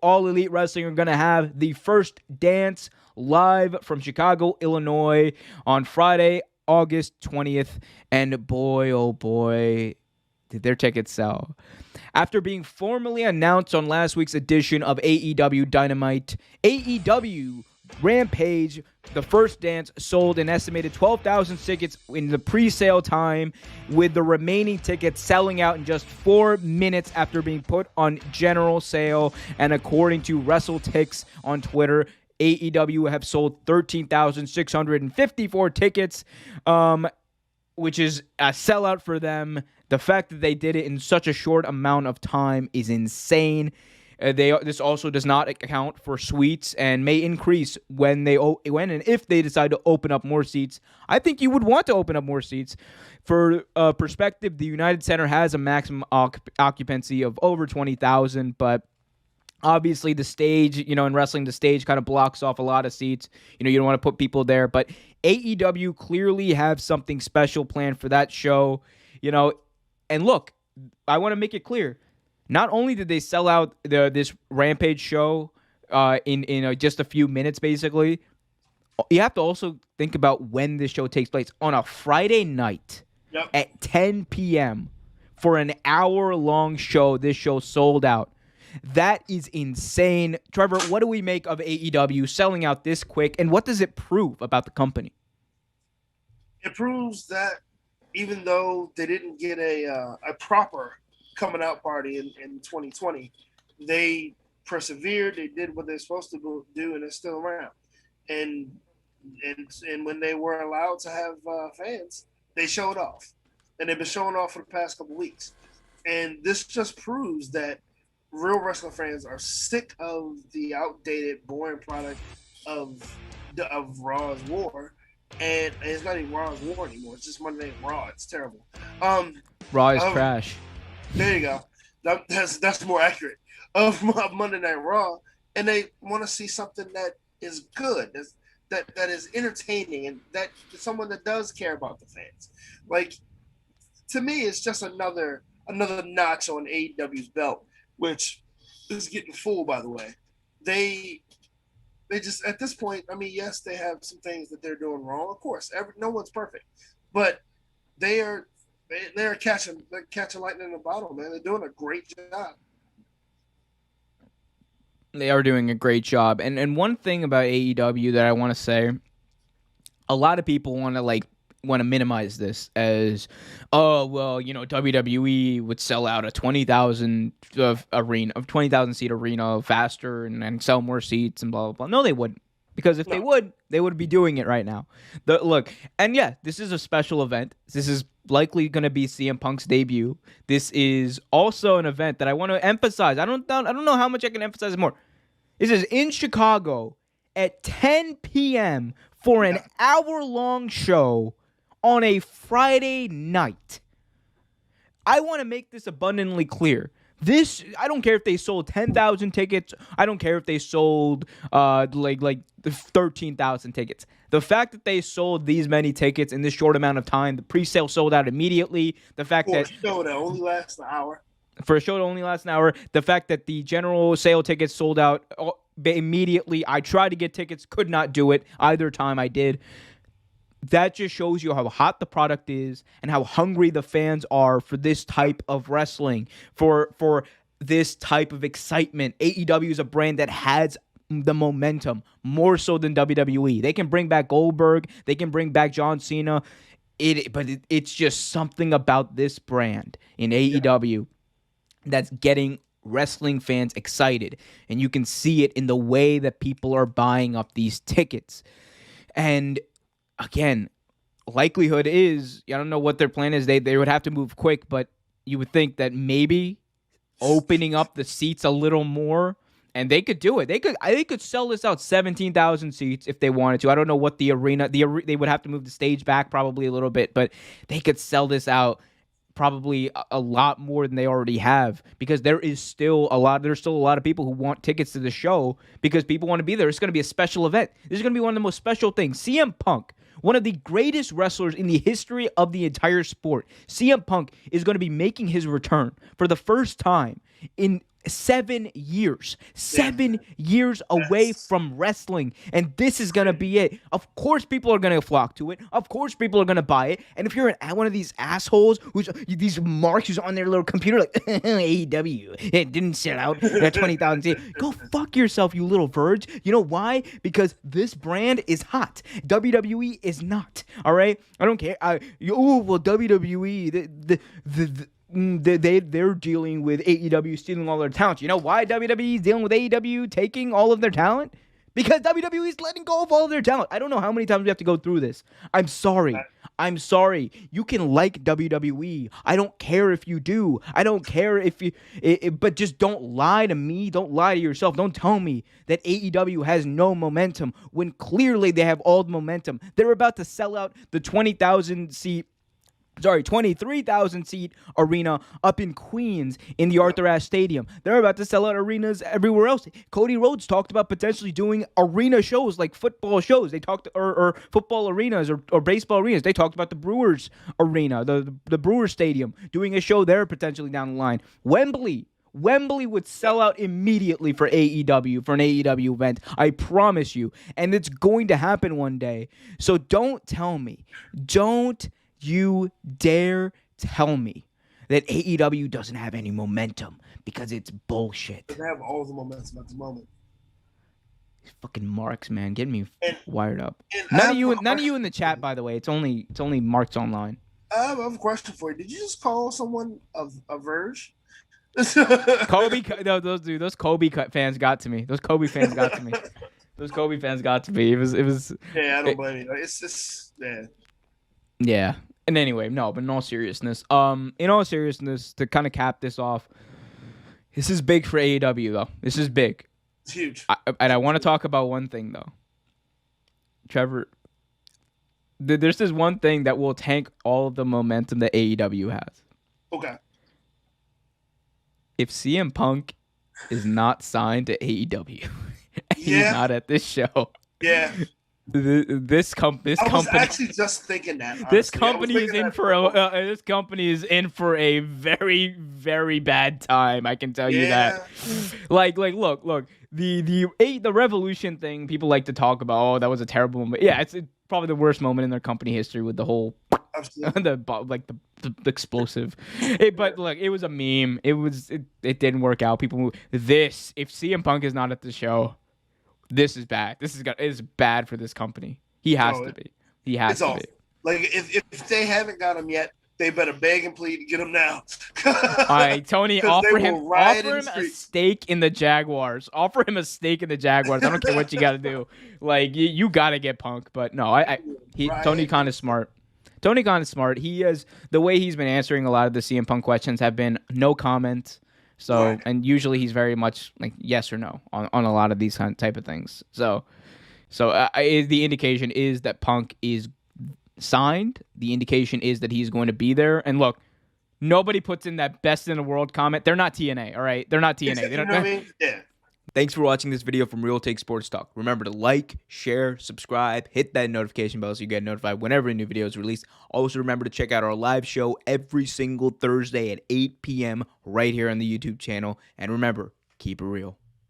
All Elite Wrestling are going to have the first dance live from Chicago, Illinois on Friday, August 20th. And boy, oh boy, did their tickets sell. After being formally announced on last week's edition of AEW Dynamite, AEW Rampage, the first dance, sold an estimated 12,000 tickets in the pre-sale time, with the remaining tickets selling out in just 4 minutes after being put on general sale. And according to WrestleTix on Twitter, AEW have sold 13,654 tickets, which is a sellout for them. The fact that they did it in such a short amount of time is insane. This also does not account for suites and may increase when and if they decide to open up more seats. I think you would want to open up more seats. For perspective, the United Center has a maximum occupancy of over 20,000, but obviously the stage, in wrestling, the stage kind of blocks off a lot of seats. You don't want to put people there, but AEW clearly have something special planned for that show. And look, I want to make it clear. Not only did they sell out this Rampage show in just a few minutes, basically, you have to also think about when this show takes place. On a Friday night at 10 p.m. for an hour-long show, this show sold out. That is insane. Trevor, what do we make of AEW selling out this quick, and what does it prove about the company? It proves that even though they didn't get a proper coming out party in 2020, they persevered. They did what they're supposed to do, and they're still around. And when they were allowed to have fans, they showed off, and they've been showing off for the past couple weeks. And this just proves that real wrestling fans are sick of the outdated, boring product of Raw's War. And it's not even Raw's War anymore. It's just Monday Night Raw. It's terrible. Raw is trash. There you go. That's more accurate. Of Monday Night Raw, and they want to see something that is good, that is entertaining, and that someone that does care about the fans. Like, to me, it's just another notch on AEW's belt, which is getting full, by the way. They just, at this point, I mean, yes, they have some things that they're doing wrong. Of course, no one's perfect, but they're catching lightning in a bottle, man. They're doing a great job. They are doing a great job. And one thing about AEW that I want to say, a lot of people want to minimize this as, WWE would sell out a 20,000 seat arena faster and sell more seats and blah blah blah. No, they wouldn't. Because if they would be doing it right now. This is a special event. This is likely going to be CM Punk's debut. This is also an event that I want to emphasize. I don't know how much I can emphasize more. This is in Chicago at 10 p.m. for an hour-long show on a Friday night. I want to make this abundantly clear. I don't care if they sold 10,000 tickets. I don't care if they sold 13,000 tickets. The fact that they sold these many tickets in this short amount of time, the pre-sale sold out immediately. The fact that show that only lasts an hour. For a show that only lasts an hour, the fact that the general sale tickets sold out immediately. I tried to get tickets, could not do it either time I did. That just shows you how hot the product is and how hungry the fans are for this type of wrestling, for this type of excitement. AEW is a brand that has the momentum more so than WWE. They can bring back Goldberg, they can bring back John Cena, it's just something about this brand in AEW that's getting wrestling fans excited, and you can see it in the way that people are buying up these tickets. And again, likelihood is, I don't know what their plan is. They would have to move quick, but you would think that maybe opening up the seats a little more, and they could do it. They could sell this out 17,000 seats if they wanted to. I don't know what the arena, they would have to move the stage back probably a little bit, but they could sell this out probably a lot more than they already have, because there's still a lot of people who want tickets to the show because people want to be there. It's going to be a special event. This is going to be one of the most special things. CM Punk, one of the greatest wrestlers in the history of the entire sport. CM Punk is going to be making his return for the first time in 7 years. 7 years away from wrestling. And this is going to be it. Of course people are going to flock to it. Of course people are going to buy it. And if you're one of these assholes, these marks who's on their little computer like, AEW, it didn't sell out at 20,000 seats. Go fuck yourself, you little verge. You know why? Because this brand is hot. WWE is not. All right? I don't care. WWE, they're dealing with AEW stealing all their talent. You know why WWE is dealing with AEW taking all of their talent? Because WWE is letting go of all of their talent. I don't know how many times we have to go through this. I'm sorry. You can like WWE. I don't care if you do. I don't care if you... but just don't lie to me. Don't lie to yourself. Don't tell me that AEW has no momentum when clearly they have all the momentum. They're about to sell out the 23,000 seat arena up in Queens in the Arthur Ashe Stadium. They're about to sell out arenas everywhere else. Cody Rhodes talked about potentially doing arena shows like football shows. They talked or football arenas or baseball arenas. They talked about the Brewers arena, the Brewers Stadium, doing a show there potentially down the line. Wembley would sell out immediately for AEW, for an AEW event. I promise you. And it's going to happen one day. So don't tell me. Don't you dare tell me that AEW doesn't have any momentum, because it's bullshit. They have all the momentum at the moment. These fucking marks, man, getting me wired up. None of you in the chat, by the way. It's only marks online. I have a question for you. Did you just call someone a verge? Kobe, those Kobe fans got to me. Those Kobe fans got to me. It was. Yeah, I don't blame you. It's just Yeah. And anyway, no, but in all seriousness, to kind of cap this off, this is big for AEW, though. This is big. It's huge. And I want to talk about one thing, though. Trevor, there's this one thing that will tank all of the momentum that AEW has. Okay. If CM Punk is not signed to AEW, he's not at this show. Yeah. This company. I was actually just thinking that. Honestly. This company is in for a very, very bad time. I can tell you that. Like, look. The Revolution thing, people like to talk about. Oh, that was a terrible moment. Yeah, it's probably the worst moment in their company history with the whole, the explosive. But look, it was a meme. It didn't work out. People, if CM Punk is not at the show, this is bad. It is bad for this company. He has to be. He has to be. Like, if they haven't got him yet, they better beg and plead to get him now. All right, Tony, offer him a stake in the Jaguars. Offer him a stake in the Jaguars. I don't care what you got to do. Like, you got to get Punk. But no, Tony Khan is smart. Tony Khan is smart. He is, the way he's been answering a lot of the CM Punk questions have been no comment. So, and usually he's very much like yes or no on a lot of these type of things. So the indication is that Punk is signed. The indication is that he's going to be there. And look, nobody puts in that best in the world comment. They're not TNA, all right? They're not TNA. They don't, you know what I mean? Yeah. Thanks for watching this video from Real Take Sports Talk. Remember to like, share, subscribe, hit that notification bell so you get notified whenever a new video is released. Also, remember to check out our live show every single Thursday at 8 p.m. right here on the YouTube channel. And remember, keep it real.